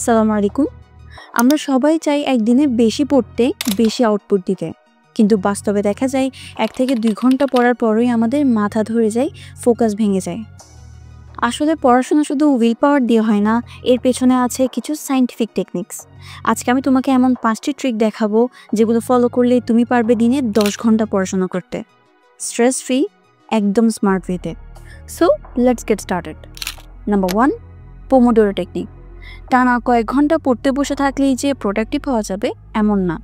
সালামু আলাইকুম। আমরা সবাই চাই একদিনে বেশি পড়তে, বেশি আউটপুট দিতে। কিন্তু বাস্তবে দেখা যায় ১ থেকে ২ ঘন্টা পড়ার পরই আমাদের মাথা ধরে যায়, ফোকাস ভেঙে যায়। আসলে পড়াশোনা শুধু উইল পাওয়ার দিয়ে হয় না, এর পেছনে আছে কিছু সায়েন্টিফিক টেকনিক্স। আজকে আমি তোমাকে এমন ৫টি ট্রিক দেখাবো যেগুলো ফলো করলে তুমি পারবে দিনে ১০ ঘন্টা পড়াশোনা করতে। স্ট্রেস ফ্রি, একদম স্মার্ট ওয়েতে। So let's get started. Number 1, pomodoro technique. টানা কয়েক ঘন্টা পড়তে বসে থাকলেই যে প্রোডাক্টিভ হওয়া যাবে এমন না।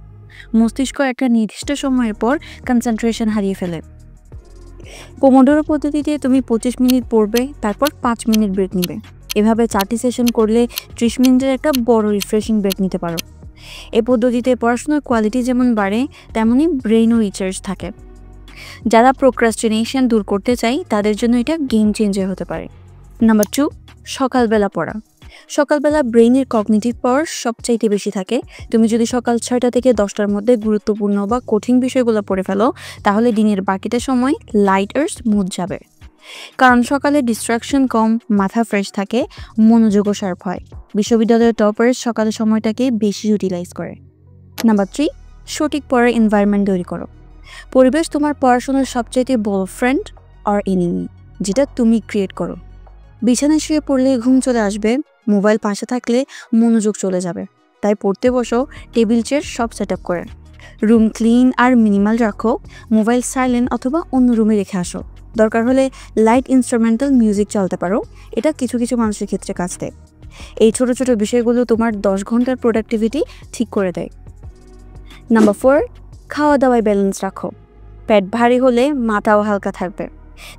মস্তিষ্ক একটা নির্দিষ্ট সময়ের পর কনসেন্ট্রেশন হারিয়ে ফেলে। পোমোডোরো পদ্ধতিতে তুমি ২৫ মিনিট পড়বে, তারপর ৫ মিনিট ব্রেক নিবে। এভাবে ৪টি সেশন করলে ৩০ মিনিটের একটা বড় রিফ্রেশিং ব্রেক নিতে পারো। এই পদ্ধতিতে পড়াশোনার কোয়ালিটি যেমন বাড়ে, তেমনই ব্রেইনও রিচার্জ থাকে। যারা প্রোক্রাস্টিনেশন দূর করতে চাই তাদের জন্য এটা গেম চেঞ্জার হতে পারে। নাম্বার 2, সকালবেলা পড়া। সকালবেলা ব্রেইনের কগনিটিভ পাওয়ার সবচাইতে বেশি থাকে। তুমি যদি সকাল ৬টা থেকে ১০টার মধ্যে গুরুত্বপূর্ণ বা কঠিন বিষয়গুলো পড়ে ফেলো, তাহলে দিনের বাকিটা সময় লাইট আর স্মুথ যাবে। কারণ সকালে ডিস্ট্রাকশন কম, মাথা ফ্রেশ থাকে, মনোযোগও শার্প হয়। বিশ্ববিদ্যালয়ের টপার্স সকালের সময়টাকে বেশি ইউটিলাইজ করে। নাম্বার 3, সঠিক পড়ার এনভায়রনমেন্ট তৈরি করো। পরিবেশ তোমার পড়াশোনার সবচাইতে বড় ফ্রেন্ড আর এনিমি, যেটা তুমি ক্রিয়েট করো। বিছানায় শুয়ে পড়লে ঘুম চলে আসবে, মোবাইল পাশে থাকলে মনোযোগ চলে যাবে। তাই পড়তে বসো টেবিল চেয়ার সব সেট আপ করে। রুম ক্লিন আর মিনিমাল রাখো, মোবাইল সাইলেন্ট অথবা অন্য রুমে রেখে আসো। দরকার হলে লাইট ইনস্ট্রুমেন্টাল মিউজিক চালাতে পারো, এটা কিছু কিছু মানুষের ক্ষেত্রে কাজ দেয়। এই ছোট ছোট বিষয়গুলো তোমার ১০ ঘন্টার প্রোডাক্টিভিটি ঠিক করে দেয়। নাম্বার 4, খাওয়া দাওয়ায় ব্যালেন্স রাখো। পেট ভারী হলে মাথাও হালকা থাকবে।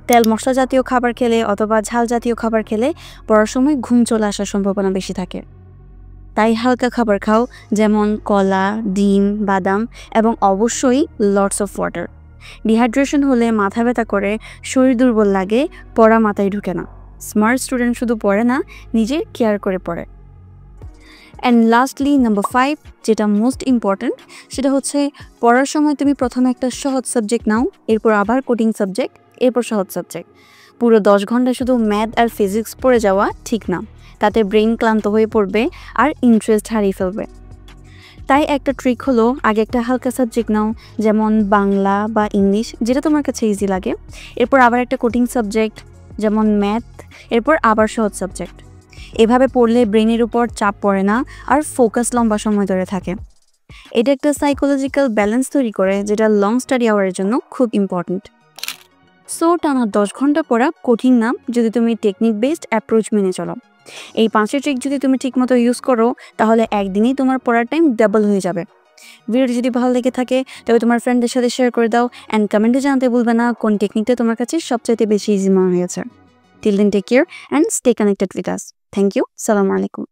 তেল মশলা জাতীয় খাবার খেলে অথবা ঝাল জাতীয় খাবার খেলে পড়ার সময় ঘুম চলে আসার সম্ভাবনা বেশি থাকে। তাই হালকা খাবার খাও, যেমন কলা, ডিম, বাদাম এবং অবশ্যই লটস অফ ওয়াটার। ডিহাইড্রেশন হলে মাথা ব্যথা করে, শরীর দুর্বল লাগে, পড়া মাথায় ঢুকে না। স্মার্ট স্টুডেন্ট শুধু পড়ে না, নিজের কেয়ার করে পড়ে। অ্যান্ড লাস্টলি নাম্বার 5, যেটা মোস্ট ইম্পর্ট্যান্ট, সেটা হচ্ছে পড়ার সময় তুমি প্রথমে একটা সহজ সাবজেক্ট নাও, এরপর আবার কঠিন সাবজেক্ট, এরপর সহজ সাবজেক্ট। পুরো ১০ ঘন্টা শুধু ম্যাথ আর ফিজিক্স পড়ে যাওয়া ঠিক না, তাতে ব্রেইন ক্লান্ত হয়ে পড়বে আর ইন্টারেস্ট হারিয়ে ফেলবে। তাই একটা ট্রিক হলো, আগে একটা হালকা সাবজেক্ট নাও, যেমন বাংলা বা ইংলিশ, যেটা তোমার কাছে ইজি লাগে। এরপর আবার একটা কঠিন সাবজেক্ট, যেমন ম্যাথ, এরপর আবার সহজ সাবজেক্ট। এভাবে পড়লে ব্রেইনের উপর চাপ পড়ে না আর ফোকাস লম্বা সময় ধরে থাকে। এটা একটা সাইকোলজিক্যাল ব্যালেন্স তৈরি করে, যেটা লং স্টাডি আওয়ারের জন্য খুব ইম্পর্ট্যান্ট। সো টানা ১০ ঘন্টা পড়া কঠিন না, যদি তুমি টেকনিক বেসড অ্যাপ্রোচ মেনে চলো। এই 5টি ট্রিক যদি তুমি ঠিকমতো ইউজ করো, তাহলে একদিনেই তোমার পড়ার টাইম ডাবল হয়ে যাবে। ভিডিওটি যদি ভালো লেগে থাকে তবে তোমার ফ্রেন্ডদের সাথে শেয়ার করে দাও, অ্যান্ড কমেন্টে জানাতে ভুলবে না কোন টেকনিকটা তোমার কাছে সবচাইতে বেশি ইজি মনে হয়েছে। Till then take care and stay connected with us. Thank you. সালামু আলাইকুম।